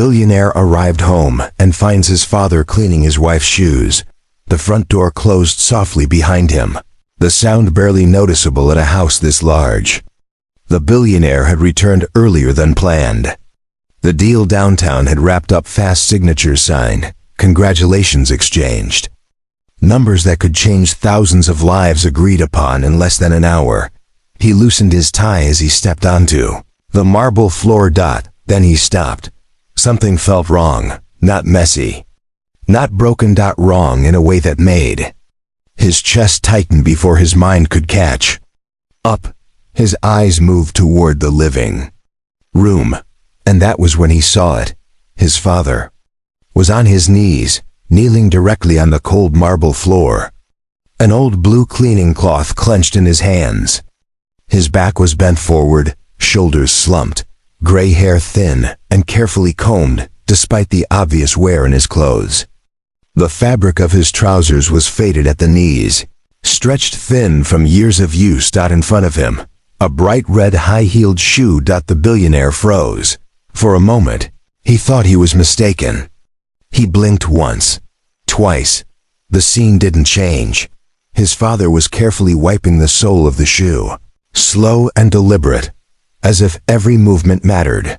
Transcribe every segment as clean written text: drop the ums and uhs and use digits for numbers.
Billionaire arrived home and finds his father cleaning his wife's shoes. The front door closed softly behind him, the sound barely noticeable at a house this large. The billionaire had returned earlier than planned. The deal downtown had wrapped up fast, signatures signed, congratulations exchanged. Numbers that could change thousands of lives agreed upon in less than an hour. He loosened his tie as he stepped onto the marble floor. Then he stopped. Something felt wrong, not messy. Not broken. Wrong in a way that made his chest tighten before his mind could catch up. His eyes moved toward the living room, and that was when he saw it. His father was on his knees, kneeling directly on the cold marble floor. An old blue cleaning cloth clenched in his hands. His back was bent forward, shoulders slumped, gray hair thin and carefully combed despite the obvious wear in his clothes. The fabric of his trousers was faded at the knees, stretched thin from years of use. In front of him, a bright red high-heeled shoe. The billionaire froze. For a moment, he thought he was mistaken. He blinked once, twice. The scene didn't change. His father was carefully wiping the sole of the shoe, slow and deliberate, as if every movement mattered.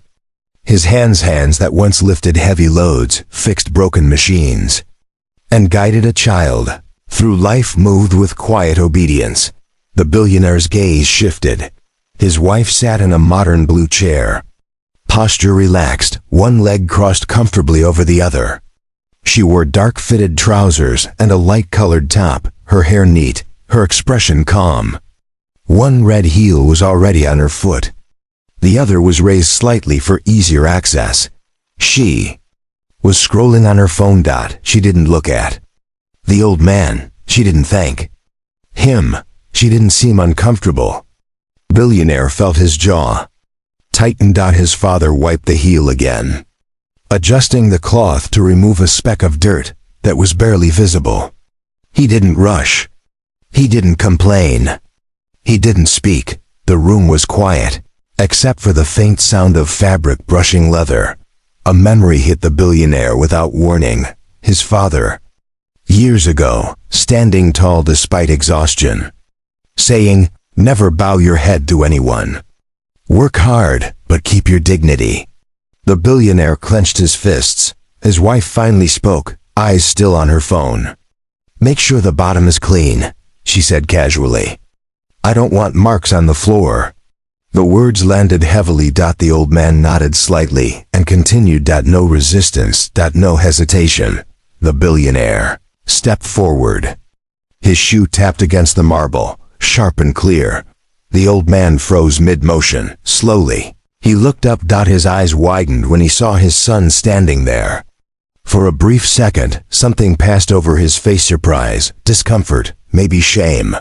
His hands that once lifted heavy loads, fixed broken machines, and guided a child through life, moved with quiet obedience. The billionaire's gaze shifted. His wife sat in a modern blue chair, posture relaxed, one leg crossed comfortably over the other. She wore dark-fitted trousers and a light-colored top, her hair neat, her expression calm. One red heel was already on her foot. The other was raised slightly for easier access. She was scrolling on her phone. She didn't look at the old man. She didn't thank him. She didn't seem uncomfortable. Billionaire felt his jaw tighten. His father wiped the heel again, adjusting the cloth to remove a speck of dirt that was barely visible. He didn't rush. He didn't complain. He didn't speak. The room was quiet, except for the faint sound of fabric brushing leather. A memory hit the billionaire without warning. His father, years ago, standing tall despite exhaustion, saying, "Never bow your head to anyone. Work hard, but keep your dignity." The billionaire clenched his fists. His wife finally spoke, eyes still on her phone. "Make sure the bottom is clean," she said casually. "I don't want marks on the floor." The words landed heavily. The old man nodded slightly and continued. No resistance, no hesitation. The billionaire stepped forward. His shoe tapped against the marble, sharp and clear. The old man froze mid-motion, slowly. He looked up. His eyes widened when he saw his son standing there. For a brief second, something passed over his face: surprise, discomfort, maybe shame.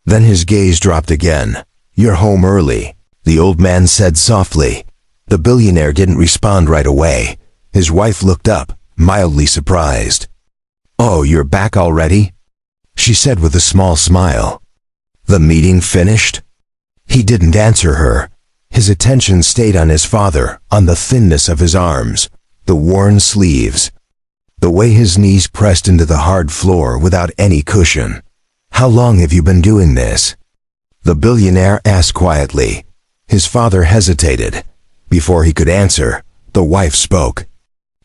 Then his gaze dropped again. "You're home early," the old man said softly. The billionaire didn't respond right away. His wife looked up, mildly surprised. "Oh, you're back already?" she said with a small smile. "The meeting finished?" He didn't answer her. His attention stayed on his father, on the thinness of his arms, the worn sleeves, the way his knees pressed into the hard floor without any cushion. "How long have you been doing this?" the billionaire asked quietly. His father hesitated. Before he could answer, the wife spoke.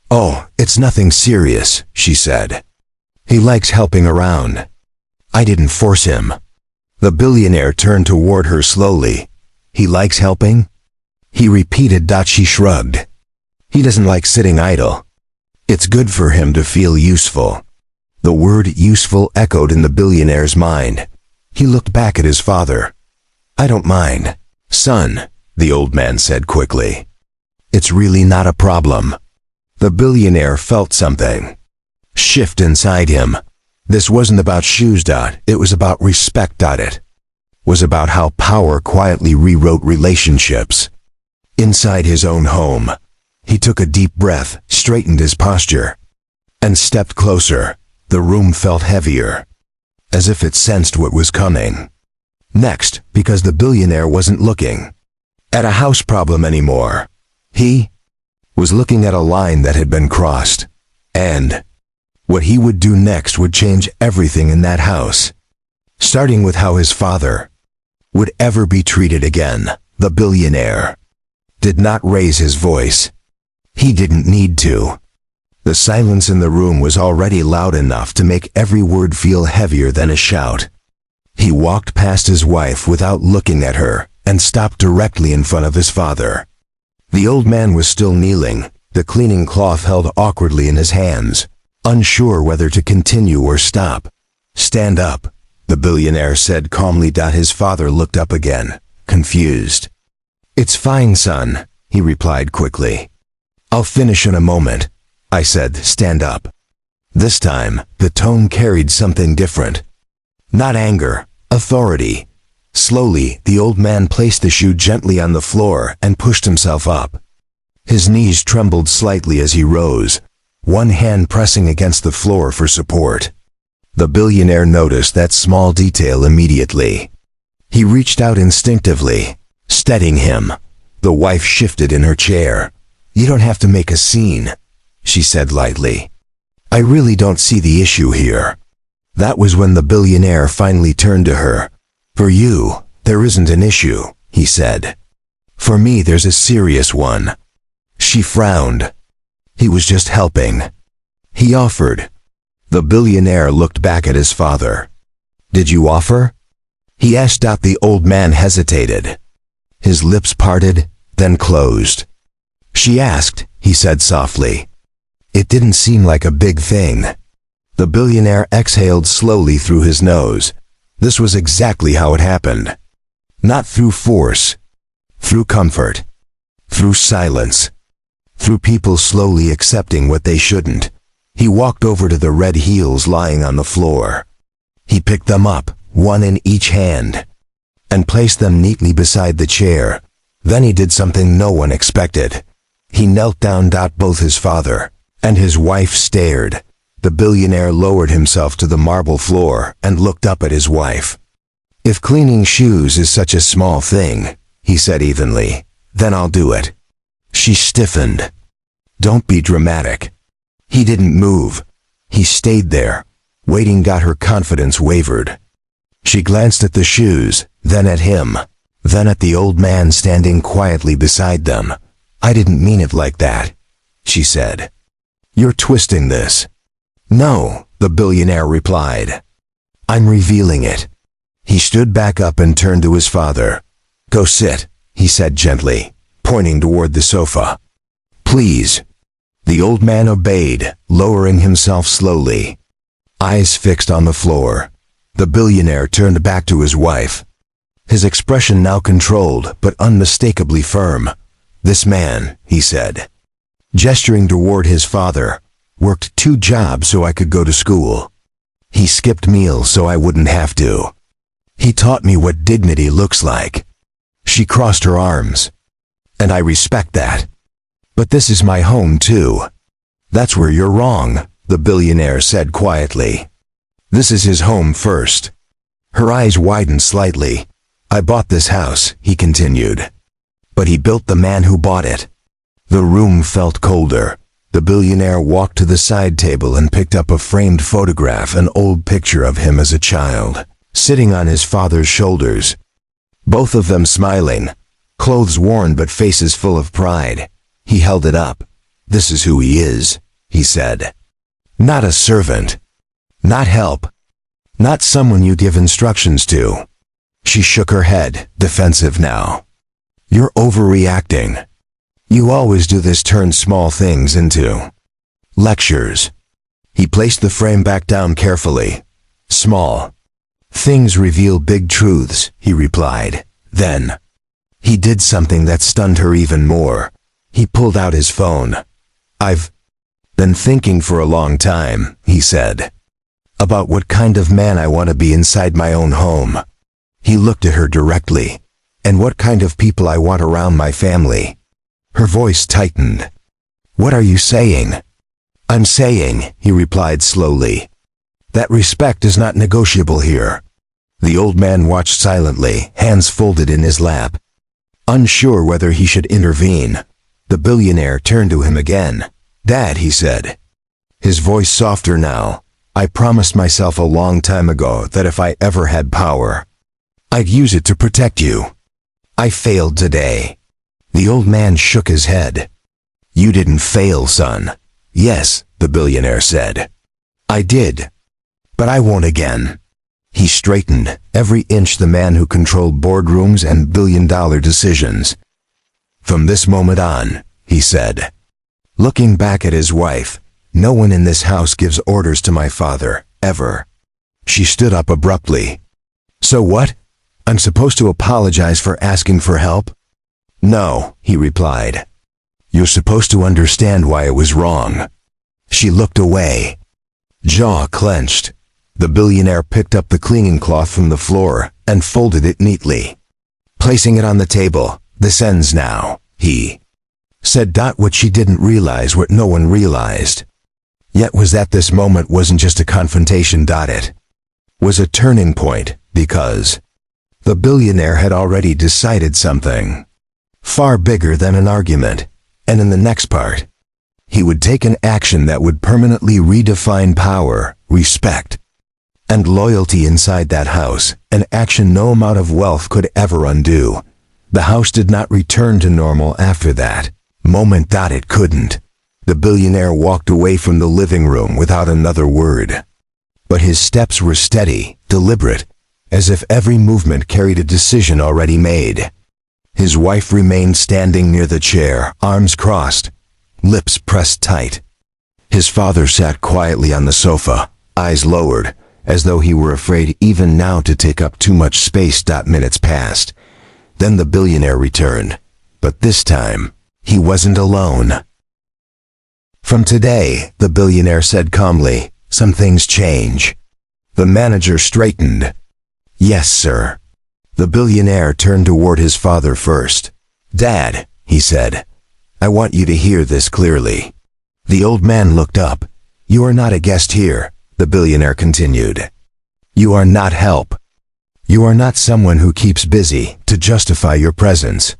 "Oh, it's nothing serious," she said. "He likes helping around. I didn't force him." The billionaire turned toward her slowly. "He likes helping?" he repeated. She shrugged. "He doesn't like sitting idle. It's good for him to feel useful." The word useful echoed in the billionaire's mind. He looked back at his father. "I don't mind, son," the old man said quickly. "It's really not a problem." The billionaire felt something shift inside him. This wasn't about shoes. It was about respect. It was about how power quietly rewrote relationships. Inside his own home, he took a deep breath, straightened his posture, and stepped closer. The room felt heavier, as if it sensed what was coming next, because the billionaire wasn't looking at a house problem anymore. He was looking at a line that had been crossed. And what he would do next would change everything in that house. Starting with how his father would ever be treated again. The billionaire did not raise his voice. He didn't need to. The silence in the room was already loud enough to make every word feel heavier than a shout. He walked past his wife without looking at her and stopped directly in front of his father. The old man was still kneeling, the cleaning cloth held awkwardly in his hands, unsure whether to continue or stop. "Stand up," the billionaire said calmly. His father looked up again, confused. "It's fine, son," he replied quickly. "I'll finish in a moment," I said. "Stand up." This time, the tone carried something different. Not anger, authority. Slowly, the old man placed the shoe gently on the floor and pushed himself up. His knees trembled slightly as he rose, one hand pressing against the floor for support. The billionaire noticed that small detail immediately. He reached out instinctively, steadying him. The wife shifted in her chair. "You don't have to make a scene," she said lightly. "I really don't see the issue here." That was when the billionaire finally turned to her. "For you, there isn't an issue," he said. "For me, there's a serious one." She frowned. He was just helping. He offered. The billionaire looked back at his father. "Did you offer?" he asked. The old man hesitated. His lips parted, then closed. "She asked," he said softly. "It didn't seem like a big thing." The billionaire exhaled slowly through his nose. This was exactly how it happened. Not through force. Through comfort. Through silence. Through people slowly accepting what they shouldn't. He walked over to the red heels lying on the floor. He picked them up, one in each hand, and placed them neatly beside the chair. Then he did something no one expected. He knelt down. Both his father and his wife stared. The billionaire lowered himself to the marble floor and looked up at his wife. "If cleaning shoes is such a small thing," he said evenly, "then I'll do it." She stiffened. "Don't be dramatic." He didn't move. He stayed there, waiting. Her confidence wavered. She glanced at the shoes, then at him, then at the old man standing quietly beside them. "I didn't mean it like that," she said. "You're twisting this." "No," the billionaire replied. "I'm revealing it." He stood back up and turned to his father. "Go sit," he said gently, pointing toward the sofa. "Please." The old man obeyed, lowering himself slowly. Eyes fixed on the floor. The billionaire turned back to his wife. His expression now controlled, but unmistakably firm. "This man," he said, gesturing toward his father, "worked 2 jobs so I could go to school. He skipped meals so I wouldn't have to. He taught me what dignity looks like." She crossed her arms. "And I respect that. But this is my home too." "That's where you're wrong," the billionaire said quietly. "This is his home first." Her eyes widened slightly. "I bought this house," he continued. "But he built the man who bought it." The room felt colder. The billionaire walked to the side table and picked up a framed photograph, an old picture of him as a child, sitting on his father's shoulders. Both of them smiling, clothes worn but faces full of pride. He held it up. "This is who he is," he said. "Not a servant. Not help. Not someone you give instructions to." She shook her head, defensive now. "You're overreacting. You always do this, turn small things into lectures." He placed the frame back down carefully. "Small things reveal big truths," he replied. Then he did something that stunned her even more. He pulled out his phone. "I've been thinking for a long time," he said, "about what kind of man I want to be inside my own home." He looked at her directly. "And what kind of people I want around my family." Her voice tightened. "What are you saying?" "I'm saying," he replied slowly, "that respect is not negotiable here." The old man watched silently, hands folded in his lap, unsure whether he should intervene. The billionaire turned to him again. "Dad," he said, his voice softer now, "I promised myself a long time ago that if I ever had power, I'd use it to protect you. I failed today." The old man shook his head. "You didn't fail, son." "Yes," the billionaire said. "I did. But I won't again." He straightened, every inch the man who controlled boardrooms and billion-dollar decisions. "From this moment on," he said, looking back at his wife, "no one in this house gives orders to my father, ever." She stood up abruptly. "So what? I'm supposed to apologize for asking for help?" "No," he replied. "You're supposed to understand why it was wrong." She looked away, jaw clenched. The billionaire picked up the cleaning cloth from the floor and folded it neatly. Placing it on the table, "This ends now," he said. What she didn't realize, what no one realized yet, was that this moment wasn't just a confrontation. It was a turning point, because the billionaire had already decided something far bigger than an argument, and in the next part, he would take an action that would permanently redefine power, respect, and loyalty inside that house, an action no amount of wealth could ever undo. The house did not return to normal after that moment. It couldn't. The billionaire walked away from the living room without another word. But his steps were steady, deliberate, as if every movement carried a decision already made. His wife remained standing near the chair, arms crossed, lips pressed tight. His father sat quietly on the sofa, eyes lowered, as though he were afraid even now to take up too much space. Minutes passed. Then the billionaire returned. But this time, he wasn't alone. "From today," the billionaire said calmly, "some things change." The manager straightened. "Yes, sir." The billionaire turned toward his father first. "Dad," he said, "I want you to hear this clearly." The old man looked up. "You are not a guest here," the billionaire continued. "You are not help. You are not someone who keeps busy to justify your presence."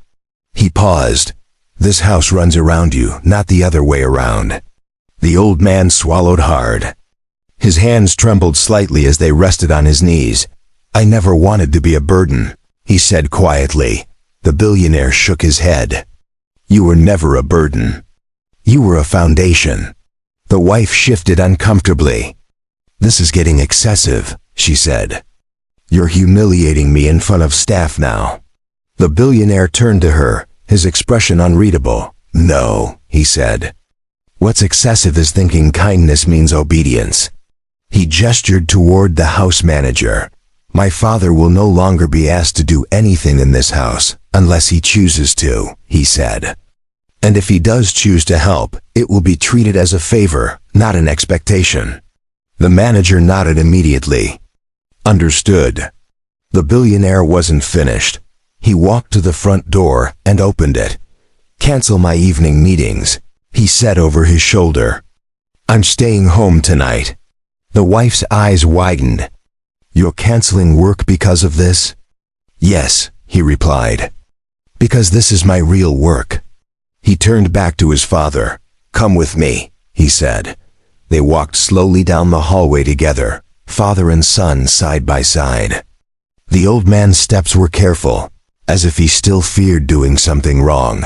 He paused. "This house runs around you, not the other way around." The old man swallowed hard. His hands trembled slightly as they rested on his knees. "I never wanted to be a burden," he said quietly. The billionaire shook his head. "You were never a burden. You were a foundation." The wife shifted uncomfortably. "This is getting excessive," she said. "You're humiliating me in front of staff now." The billionaire turned to her, his expression unreadable. "No," he said. "What's excessive is thinking kindness means obedience." He gestured toward the house manager. "My father will no longer be asked to do anything in this house, unless he chooses to," he said. "And if he does choose to help, it will be treated as a favor, not an expectation." The manager nodded immediately. "Understood." The billionaire wasn't finished. He walked to the front door and opened it. "Cancel my evening meetings," he said over his shoulder. "I'm staying home tonight." The wife's eyes widened. "You're canceling work because of this?" "Yes," he replied. "Because this is my real work." He turned back to his father. "Come with me," he said. They walked slowly down the hallway together, father and son side by side. The old man's steps were careful, as if he still feared doing something wrong.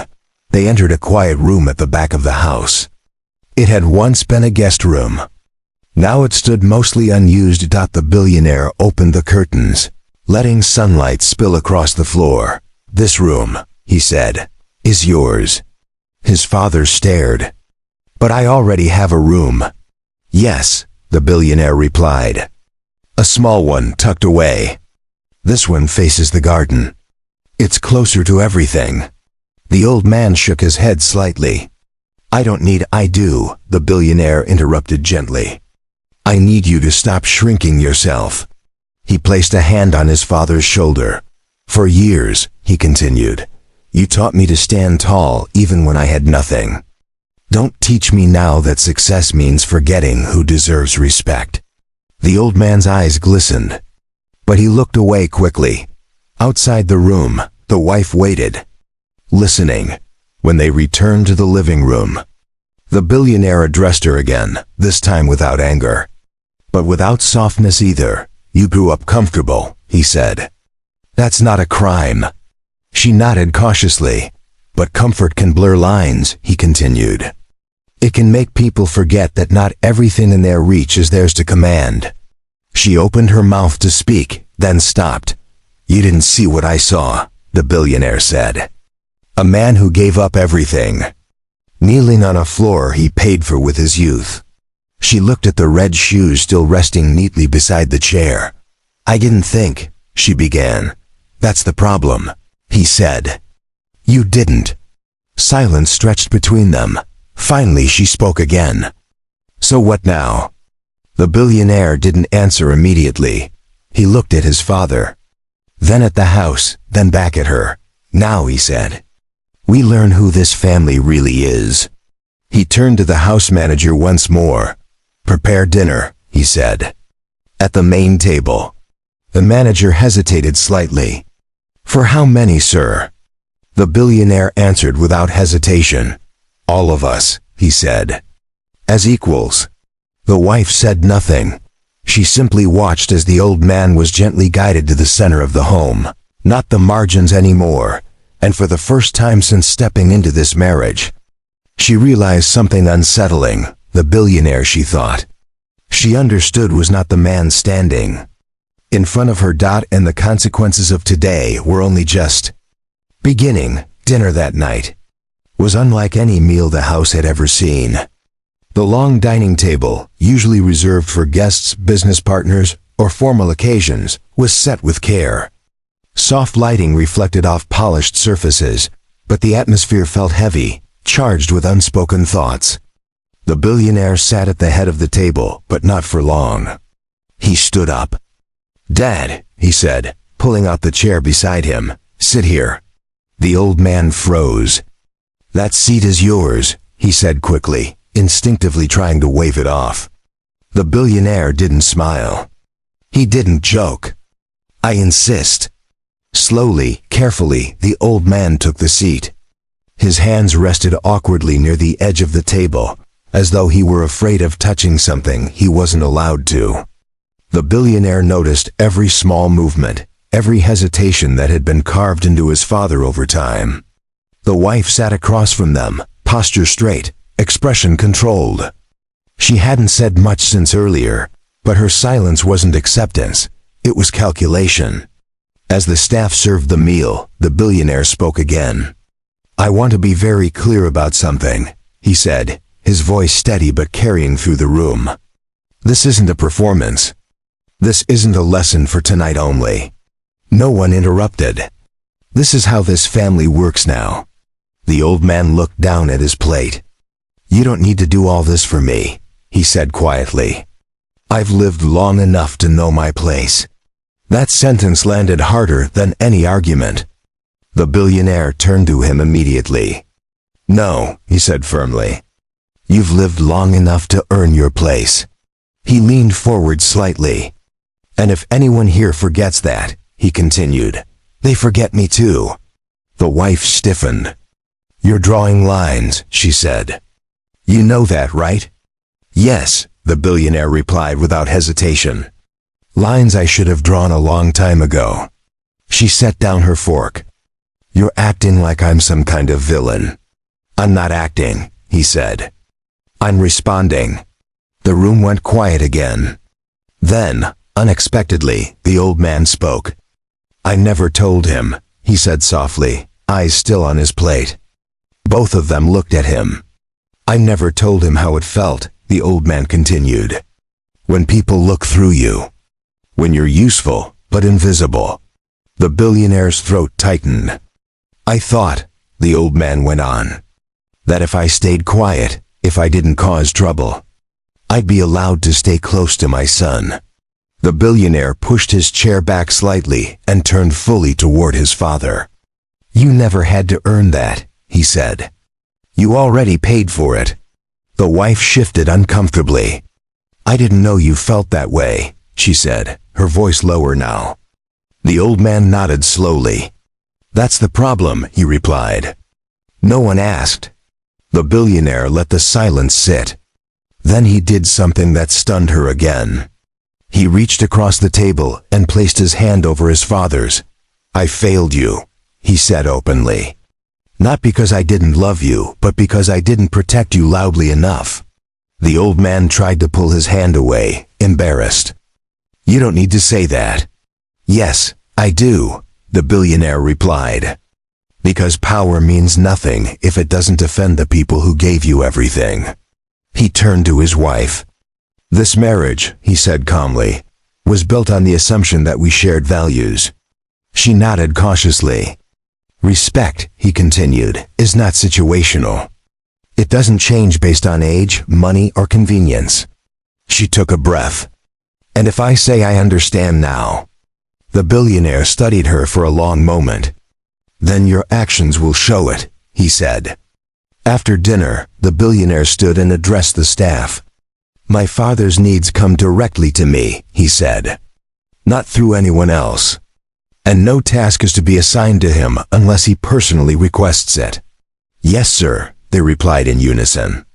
They entered a quiet room at the back of the house. It had once been a guest room. Now it stood mostly unused. The billionaire opened the curtains, letting sunlight spill across the floor. "This room," he said, "is yours." His father stared. "But I already have a room." "Yes," the billionaire replied. "A small one tucked away. This one faces the garden. It's closer to everything." The old man shook his head slightly. "I don't need." "I do," the billionaire interrupted gently. "I need you to stop shrinking yourself." He placed a hand on his father's shoulder. "For years," he continued, "you taught me to stand tall even when I had nothing. Don't teach me now that success means forgetting who deserves respect." The old man's eyes glistened, but he looked away quickly. Outside the room, the wife waited, listening, When they returned to the living room, the billionaire addressed her again, this time without anger, but without softness either. "You grew up comfortable," he said. "That's not a crime." She nodded cautiously. "But comfort can blur lines," he continued. "It can make people forget that not everything in their reach is theirs to command." She opened her mouth to speak, then stopped. "You didn't see what I saw," the billionaire said. "A man who gave up everything, kneeling on a floor he paid for with his youth." She looked at the red shoes still resting neatly beside the chair. "I didn't think," she began. "That's the problem," he said. "You didn't." Silence stretched between them. Finally she spoke again. "So what now?" The billionaire didn't answer immediately. He looked at his father, then at the house, then back at her. "Now," he said, "we learn who this family really is." He turned to the house manager once more. "Prepare dinner," he said. At the main table, the manager hesitated slightly. "For how many, sir?" The billionaire answered without hesitation. "All of us," he said. "As equals." The wife said nothing. She simply watched as the old man was gently guided to the center of the home, not the margins anymore, and for the first time since stepping into this marriage, she realized something unsettling. The billionaire, she thought, she understood, was not the man standing in front of her. And the consequences of today were only just beginning. Dinner that night was unlike any meal the house had ever seen. The long dining table, usually reserved for guests, business partners, or formal occasions, was set with care. Soft lighting reflected off polished surfaces, but the atmosphere felt heavy, charged with unspoken thoughts. The billionaire sat at the head of the table, but not for long. He stood up. "Dad," he said, pulling out the chair beside him, "sit here." The old man froze. "That seat is yours," he said quickly, instinctively trying to wave it off. The billionaire didn't smile. He didn't joke. "I insist." Slowly, carefully, the old man took the seat. His hands rested awkwardly near the edge of the table, as though he were afraid of touching something he wasn't allowed to. The billionaire noticed every small movement, every hesitation that had been carved into his father over time. The wife sat across from them, posture straight, expression controlled. She hadn't said much since earlier, but her silence wasn't acceptance, it was calculation. As the staff served the meal, the billionaire spoke again. "I want to be very clear about something," he said, his voice steady but carrying through the room. "This isn't a performance. This isn't a lesson for tonight only." No one interrupted. "This is how this family works now." The old man looked down at his plate. "You don't need to do all this for me," he said quietly. "I've lived long enough to know my place." That sentence landed harder than any argument. The billionaire turned to him immediately. "No," he said firmly. "You've lived long enough to earn your place." He leaned forward slightly. "And if anyone here forgets that," he continued, "they forget me too." The wife stiffened. "You're drawing lines," she said. "You know that, right?" "Yes," the billionaire replied without hesitation. "Lines I should have drawn a long time ago." She set down her fork. "You're acting like I'm some kind of villain." "I'm not acting," he said. "I'm responding." The room went quiet again. Then, unexpectedly, the old man spoke. "I never told him," he said softly, eyes still on his plate. Both of them looked at him. "I never told him how it felt," the old man continued. "When people look through you. When you're useful, but invisible." The billionaire's throat tightened. "I thought," the old man went on, "that if I stayed quiet, if I didn't cause trouble, I'd be allowed to stay close to my son." The billionaire pushed his chair back slightly and turned fully toward his father. "You never had to earn that," he said. "You already paid for it." The wife shifted uncomfortably. "I didn't know you felt that way," she said, her voice lower now. The old man nodded slowly. "That's the problem," he replied. No one asked. The billionaire let the silence sit. Then he did something that stunned her again. He reached across the table and placed his hand over his father's. "I failed you," he said openly. "Not because I didn't love you, but because I didn't protect you loudly enough." The old man tried to pull his hand away, embarrassed. "You don't need to say that." "Yes, I do," the billionaire replied. "Because power means nothing if it doesn't defend the people who gave you everything." He turned to his wife. "This marriage," he said calmly, "was built on the assumption that we shared values." She nodded cautiously. "Respect," he continued, "is not situational. It doesn't change based on age, money, or convenience." She took a breath. "And if I say I understand now?" The billionaire studied her for a long moment. "Then your actions will show it," he said. After dinner, the billionaire stood and addressed the staff. "My father's needs come directly to me," he said. "Not through anyone else. And no task is to be assigned to him unless he personally requests it." "Yes, sir," they replied in unison.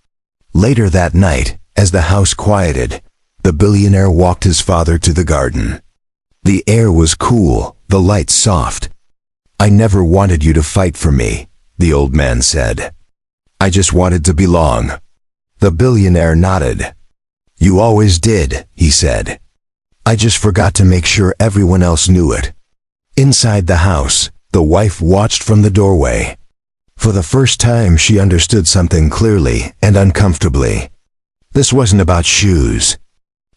Later that night, as the house quieted, the billionaire walked his father to the garden. The air was cool, the lights soft. "I never wanted you to fight for me," the old man said. "I just wanted to belong." The billionaire nodded. "You always did," he said. "I just forgot to make sure everyone else knew it." Inside the house, the wife watched from the doorway. For the first time, she understood something clearly and uncomfortably. This wasn't about shoes.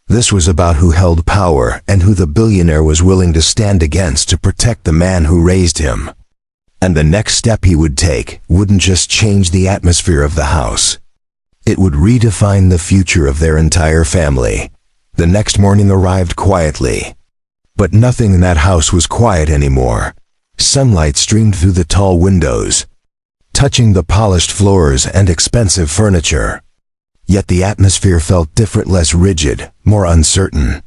This was about who held power and who the billionaire was willing to stand against to protect the man who raised him. And the next step he would take wouldn't just change the atmosphere of the house. It would redefine the future of their entire family. The next morning arrived quietly. But nothing in that house was quiet anymore. Sunlight streamed through the tall windows, touching the polished floors and expensive furniture. Yet the atmosphere felt different, less rigid, more uncertain.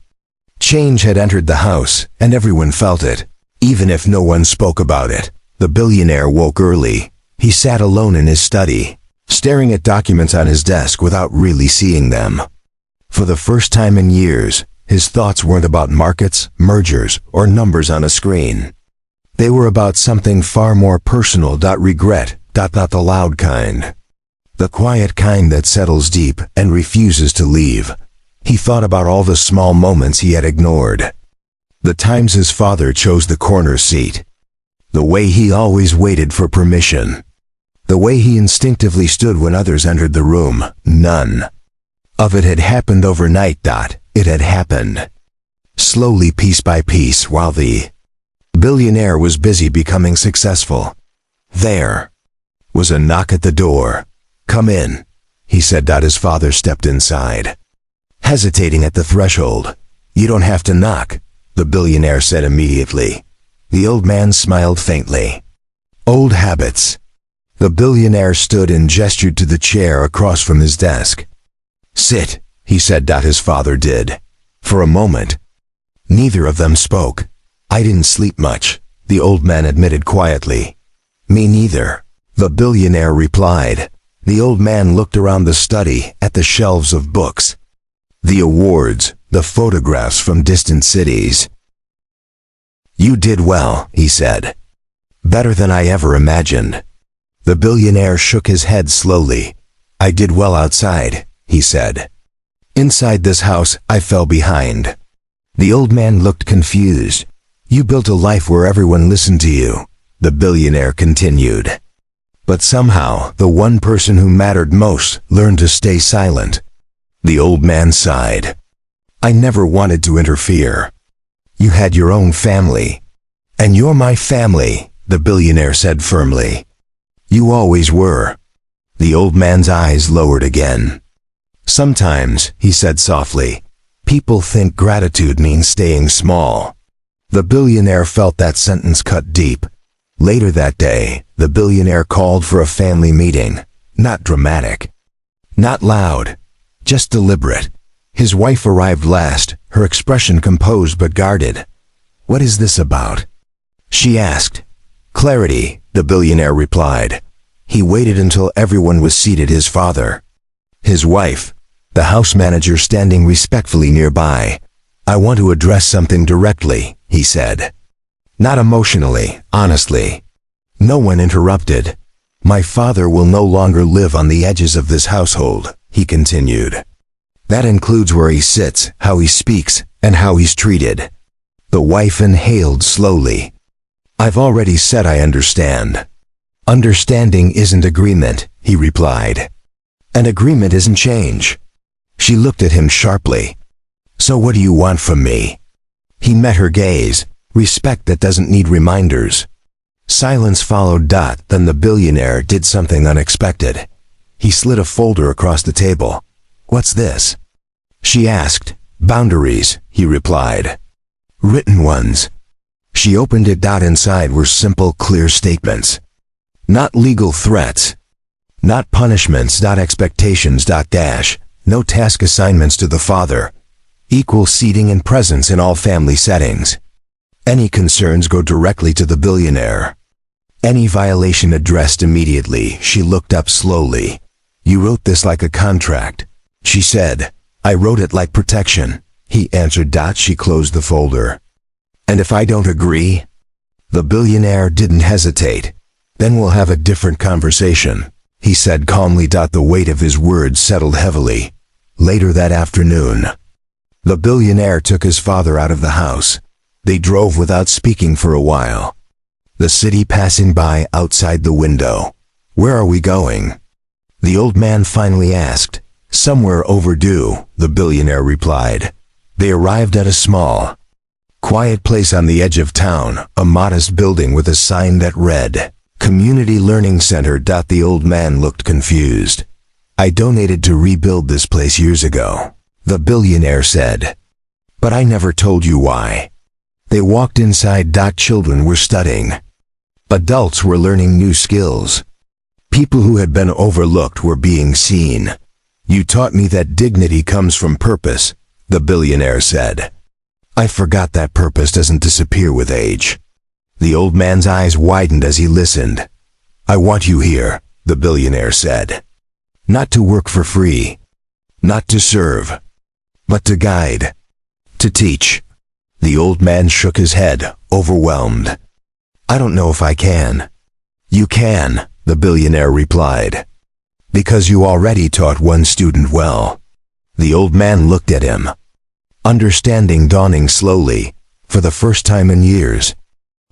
Change had entered the house, and everyone felt it, even if no one spoke about it. The billionaire woke early. He sat alone in his study, staring at documents on his desk without really seeing them. For the first time in years, his thoughts weren't about markets, mergers, or numbers on a screen. They were about something far more personal. Regret, not the loud kind. The quiet kind that settles deep and refuses to leave. He thought about all the small moments he had ignored. The times his father chose the corner seat. The way he always waited for permission. The way he instinctively stood when others entered the room. None of it had happened overnight. It had happened slowly, piece by piece, while the billionaire was busy becoming successful. There was a knock at the door. "Come in," he said. His father stepped inside, hesitating at the threshold. "You don't have to knock," the billionaire said immediately. The old man smiled faintly. "Old habits." The billionaire stood and gestured to the chair across from his desk. "Sit," he said. His father did. For a moment, neither of them spoke. "I didn't sleep much," the old man admitted quietly. "Me neither," the billionaire replied. The old man looked around the study at the shelves of books, the awards, the photographs from distant cities. "You did well," he said. "Better than I ever imagined." The billionaire shook his head slowly. "I did well outside," he said. "Inside this house, I fell behind." The old man looked confused. "You built a life where everyone listened to you," the billionaire continued. "But somehow, the one person who mattered most learned to stay silent." The old man sighed. "I never wanted to interfere. You had your own family. And you're my family," the billionaire said firmly. "You always were." The old man's eyes lowered again. "Sometimes," he said softly, "people think gratitude means staying small." The billionaire felt that sentence cut deep. Later that day, the billionaire called for a family meeting. Not dramatic, not loud, just deliberate. His wife arrived last, her expression composed but guarded. "What is this about?" she asked. "Clarity," the billionaire replied. He waited until everyone was seated, his father, his wife, the house manager standing respectfully nearby. "I want to address something directly," he said. "Not emotionally, honestly." No one interrupted. "My father will no longer live on the edges of this household," he continued. "That includes where he sits, how he speaks, and how he's treated." The wife inhaled slowly. "I've already said I understand." "Understanding isn't agreement," he replied. "An agreement isn't change." She looked at him sharply. "So what do you want from me?" He met her gaze, respect that doesn't need reminders. Silence followed. Then the billionaire did something unexpected. He slid a folder across the table. "What's this?" she asked. "Boundaries," he replied. "Written ones." She opened it. Inside were simple, clear statements. Not legal threats. Not punishments. Expectations. No task assignments to the father. Equal seating and presence in all family settings. Any concerns go directly to the billionaire. Any violation addressed immediately. She looked up slowly. "You wrote this like a contract," she said. "I wrote it like protection," he answered. She closed the folder. "And if I don't agree?" The billionaire didn't hesitate. "Then we'll have a different conversation," he said calmly. The weight of his words settled heavily. Later that afternoon, the billionaire took his father out of the house. They drove without speaking for a while. The city passing by outside the window. "Where are we going?" the old man finally asked. "Somewhere overdue," the billionaire replied. They arrived at a small, quiet place on the edge of town, a modest building with a sign that read, "Community Learning Center." The old man looked confused. "I donated to rebuild this place years ago," the billionaire said. "But I never told you why." They walked inside. Children were studying. Adults were learning new skills. People who had been overlooked were being seen. "You taught me that dignity comes from purpose," the billionaire said. "I forgot that purpose doesn't disappear with age." The old man's eyes widened as he listened. "I want you here," the billionaire said. "Not to work for free. Not to serve. But to guide. To teach." The old man shook his head, overwhelmed. "I don't know if I can." "You can," the billionaire replied. "Because you already taught one student well." The old man looked at him. Understanding dawning slowly, for the first time in years.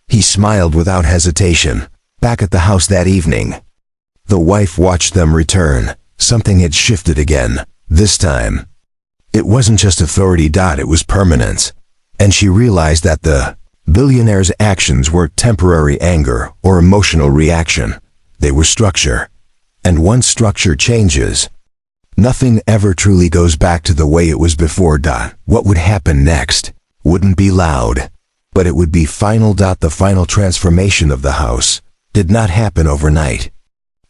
He smiled without hesitation. Back at the house that evening, the wife watched them return. Something had shifted again, this time. It wasn't just authority. It was permanence. And she realized that the billionaire's actions were temporary anger or emotional reaction. They were structure. And once structure changes, nothing ever truly goes back to the way it was before. What would happen next wouldn't be loud, but it would be final. The final transformation of the house did not happen overnight.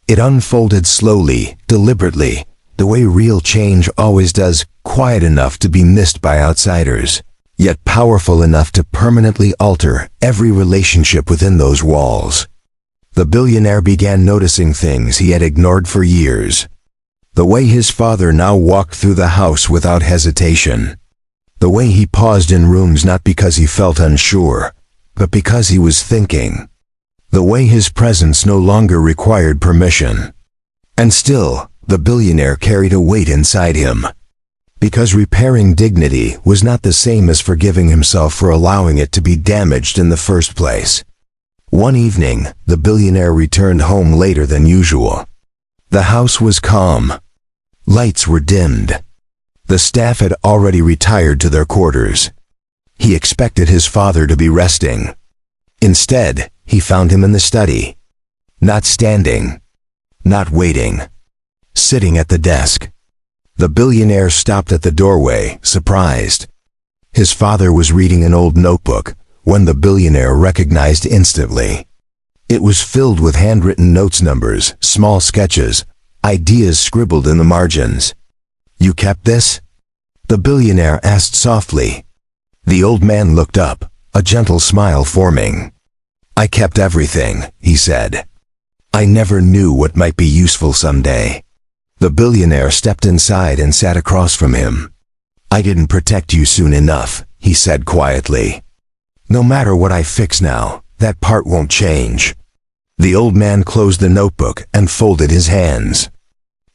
It unfolded slowly, deliberately, the way real change always does, quiet enough to be missed by outsiders, yet powerful enough to permanently alter every relationship within those walls. The billionaire began noticing things he had ignored for years. The way his father now walked through the house without hesitation. The way he paused in rooms not because he felt unsure, but because he was thinking. The way his presence no longer required permission. And still, the billionaire carried a weight inside him. Because repairing dignity was not the same as forgiving himself for allowing it to be damaged in the first place. One evening, the billionaire returned home later than usual. The house was calm. Lights were dimmed. The staff had already retired to their quarters. He expected his father to be resting. Instead, he found him in the study. Not standing. Not waiting. Sitting at the desk. The billionaire stopped at the doorway, surprised. His father was reading an old notebook, one the billionaire recognized instantly. It was filled with handwritten notes, numbers, small sketches, ideas scribbled in the margins. "You kept this?" the billionaire asked softly. The old man looked up, a gentle smile forming. "I kept everything," he said. I never knew what might be useful someday. The billionaire stepped inside and sat across from him. I didn't protect you soon enough, he said quietly. No matter what I fix now, that part won't change. The old man closed the notebook and folded his hands.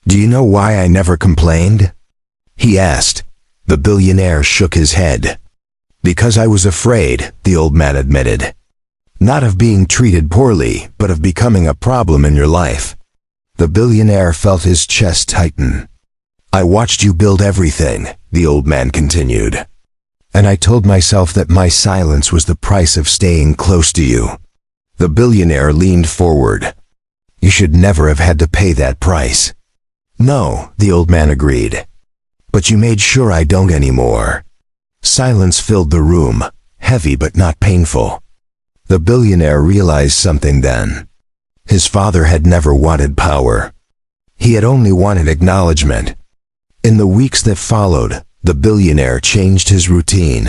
Do you know why I never complained? He asked. The billionaire shook his head. Because I was afraid, the old man admitted. Not of being treated poorly, but of becoming a problem in your life. The billionaire felt his chest tighten. I watched you build everything, the old man continued. And I told myself that my silence was the price of staying close to you. The billionaire leaned forward. You should never have had to pay that price. No, the old man agreed. But you made sure I don't anymore. Silence filled the room, heavy but not painful. The billionaire realized something then. His father had never wanted power. He had only wanted acknowledgement. In the weeks that followed, the billionaire changed his routine.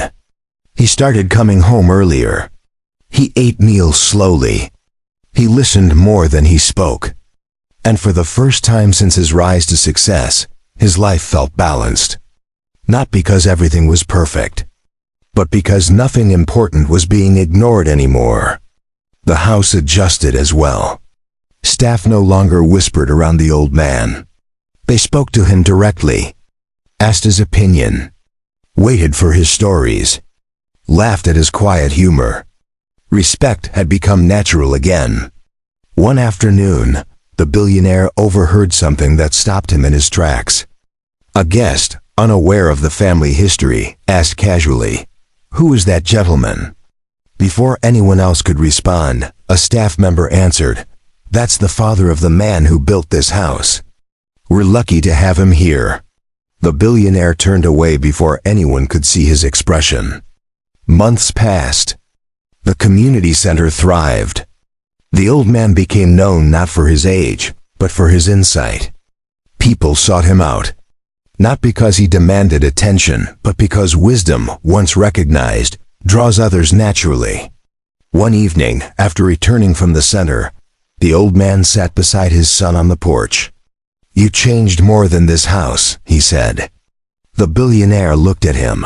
He started coming home earlier. He ate meals slowly. He listened more than he spoke. And for the first time since his rise to success, his life felt balanced. Not because everything was perfect, but because nothing important was being ignored anymore. The house adjusted as well. Staff no longer whispered around the old man. They spoke to him directly, asked his opinion, waited for his stories, laughed at his quiet humor. Respect had become natural again. One afternoon, the billionaire overheard something that stopped him in his tracks. A guest, unaware of the family history, asked casually, "Who is that gentleman?" Before anyone else could respond, a staff member answered, "That's the father of the man who built this house. We're lucky to have him here." The billionaire turned away before anyone could see his expression. Months passed. The community center thrived. The old man became known not for his age, but for his insight. People sought him out. Not because he demanded attention, but because wisdom, once recognized, draws others naturally. One evening, after returning from the center, the old man sat beside his son on the porch. "You changed more than this house," he said. The billionaire looked at him.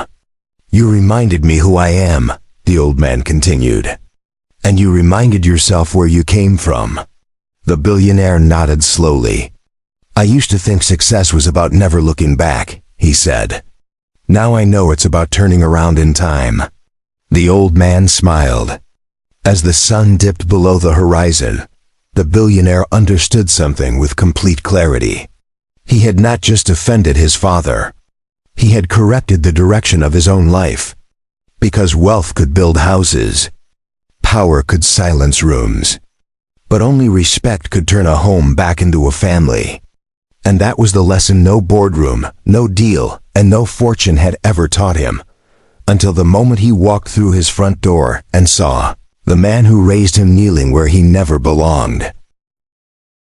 "You reminded me who I am," the old man continued. "And you reminded yourself where you came from." The billionaire nodded slowly. "I used to think success was about never looking back," he said. "Now I know it's about turning around in time." The old man smiled. As the sun dipped below the horizon, the billionaire understood something with complete clarity. He had not just offended his father. He had corrected the direction of his own life. Because wealth could build houses, power could silence rooms, but only respect could turn a home back into a family. And that was the lesson no boardroom, no deal, and no fortune had ever taught him, until the moment he walked through his front door and saw the man who raised him kneeling where he never belonged.